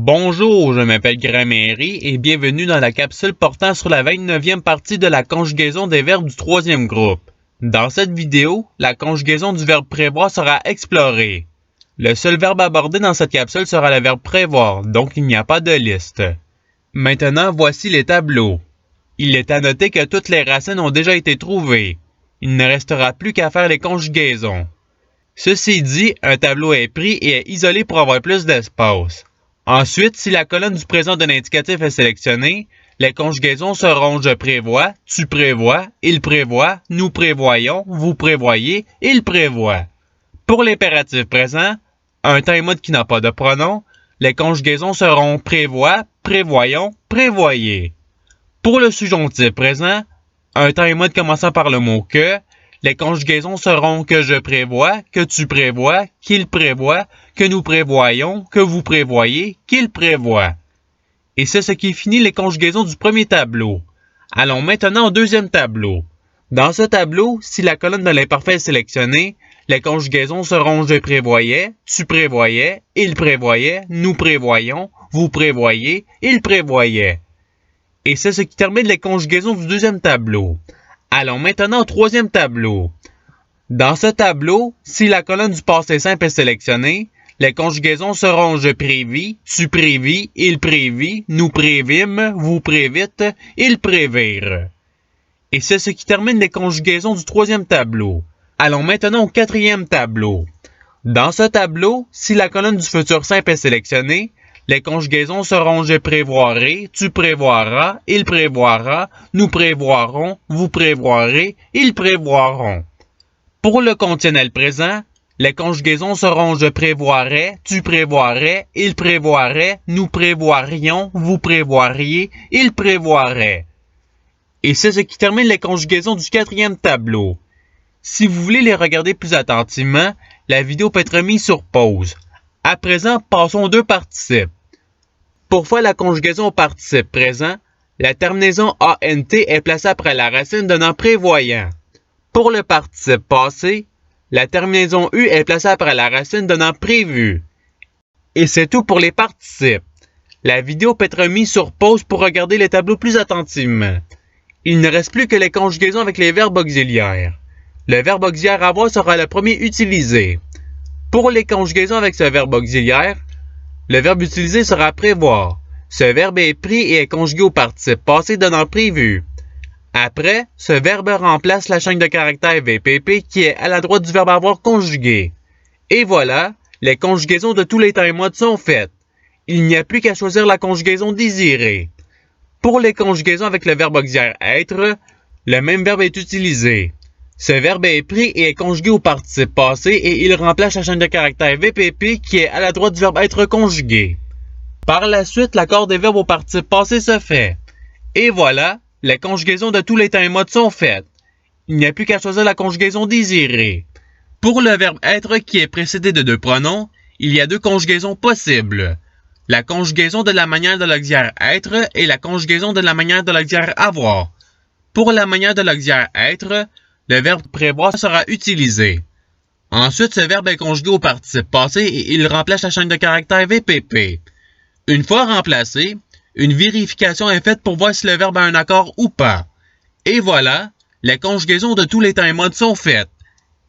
Bonjour, je m'appelle Gramairie et bienvenue dans la capsule portant sur la 29e partie de la conjugaison des verbes du troisième groupe. Dans cette vidéo, la conjugaison du verbe prévoir sera explorée. Le seul verbe abordé dans cette capsule sera le verbe prévoir, donc il n'y a pas de liste. Maintenant, voici les tableaux. Il est à noter que toutes les racines ont déjà été trouvées. Il ne restera plus qu'à faire les conjugaisons. Ceci dit, un tableau est pris et est isolé pour avoir plus d'espace. Ensuite, si la colonne du présent de l'indicatif est sélectionnée, les conjugaisons seront je prévois, tu prévois, il prévoit, nous prévoyons, vous prévoyez, il prévoit. Pour l'impératif présent, un temps et mode qui n'a pas de pronom, les conjugaisons seront prévoit, prévoyons, prévoyez. Pour le subjonctif présent, un temps et mode commençant par le mot que, les conjugaisons seront que je prévois, que tu prévois, qu'il prévoit, que nous prévoyons, que vous prévoyez, qu'il prévoit. Et c'est ce qui finit les conjugaisons du premier tableau. Allons maintenant au deuxième tableau. Dans ce tableau, si la colonne de l'imparfait est sélectionnée, les conjugaisons seront je prévoyais, tu prévoyais, il prévoyait, nous prévoyons, vous prévoyez, il prévoyait. Et c'est ce qui termine les conjugaisons du deuxième tableau. Allons maintenant au troisième tableau. Dans ce tableau, si la colonne du passé simple est sélectionnée, les conjugaisons seront je prévis, tu prévis, il prévit, nous prévîmes, vous prévîtes, ils prévirent. Et c'est ce qui termine les conjugaisons du troisième tableau. Allons maintenant au quatrième tableau. Dans ce tableau, si la colonne du futur simple est sélectionnée, les conjugaisons seront je prévoirai, tu prévoiras, il prévoira, nous prévoirons, vous prévoirez, ils prévoiront. Pour le conditionnel présent, les conjugaisons seront je prévoirais, tu prévoirais, il prévoirait, nous prévoirions, vous prévoiriez, ils prévoiraient. Et c'est ce qui termine les conjugaisons du quatrième tableau. Si vous voulez les regarder plus attentivement, la vidéo peut être mise sur pause. À présent, passons aux deux participes. Pour faire la conjugaison au participe présent, la terminaison ANT est placée après la racine donnant prévoyant. Pour le participe passé, la terminaison U est placée après la racine donnant prévu. Et c'est tout pour les participes. La vidéo peut être mise sur pause pour regarder les tableaux plus attentivement. Il ne reste plus que les conjugaisons avec les verbes auxiliaires. Le verbe auxiliaire avoir sera le premier utilisé. Pour les conjugaisons avec ce verbe auxiliaire, le verbe utilisé sera prévoir. Ce verbe est pris et est conjugué au participe passé donnant prévu. Après, ce verbe remplace la chaîne de caractères VPP qui est à la droite du verbe avoir conjugué. Et voilà, les conjugaisons de tous les temps et modes sont faites. Il n'y a plus qu'à choisir la conjugaison désirée. Pour les conjugaisons avec le verbe auxiliaire être, le même verbe est utilisé. Ce verbe est pris et est conjugué au participe passé et il remplace la chaîne de caractères VPP qui est à la droite du verbe être conjugué. Par la suite, l'accord des verbes au participe passé se fait. Et voilà, les conjugaisons de tous les temps et modes sont faites. Il n'y a plus qu'à choisir la conjugaison désirée. Pour le verbe être qui est précédé de deux pronoms, il y a deux conjugaisons possibles. La conjugaison de la manière de l'auxiliaire être et la conjugaison de la manière de l'auxiliaire avoir. Pour la manière de l'auxiliaire être, le verbe prévoir sera utilisé. Ensuite, ce verbe est conjugué au participe passé et il remplace la chaîne de caractères VPP. Une fois remplacé, une vérification est faite pour voir si le verbe a un accord ou pas. Et voilà, les conjugaisons de tous les temps et modes sont faites.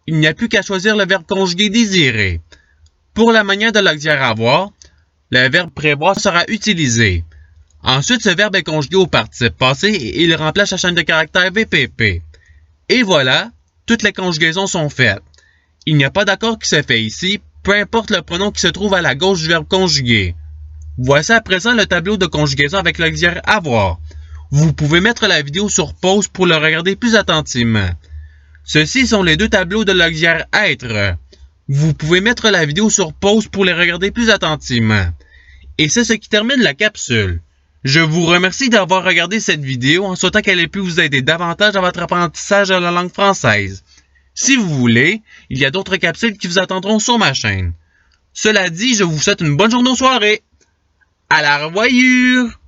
Il n'y a plus qu'à choisir le verbe conjugué désiré. Pour la manière de l'auxiliaire avoir, le verbe prévoir sera utilisé. Ensuite, ce verbe est conjugué au participe passé et il remplace la chaîne de caractères VPP. Et voilà, toutes les conjugaisons sont faites. Il n'y a pas d'accord qui se fait ici, peu importe le pronom qui se trouve à la gauche du verbe conjugué. Voici à présent le tableau de conjugaison avec l'auxiliaire avoir. Vous pouvez mettre la vidéo sur pause pour le regarder plus attentivement. Ceux-ci sont les deux tableaux de l'auxiliaire être. Vous pouvez mettre la vidéo sur pause pour les regarder plus attentivement. Et c'est ce qui termine la capsule. Je vous remercie d'avoir regardé cette vidéo en souhaitant qu'elle ait pu vous aider davantage à votre apprentissage de la langue française. Si vous voulez, il y a d'autres capsules qui vous attendront sur ma chaîne. Cela dit, je vous souhaite une bonne journée ou soirée. À la revoyure!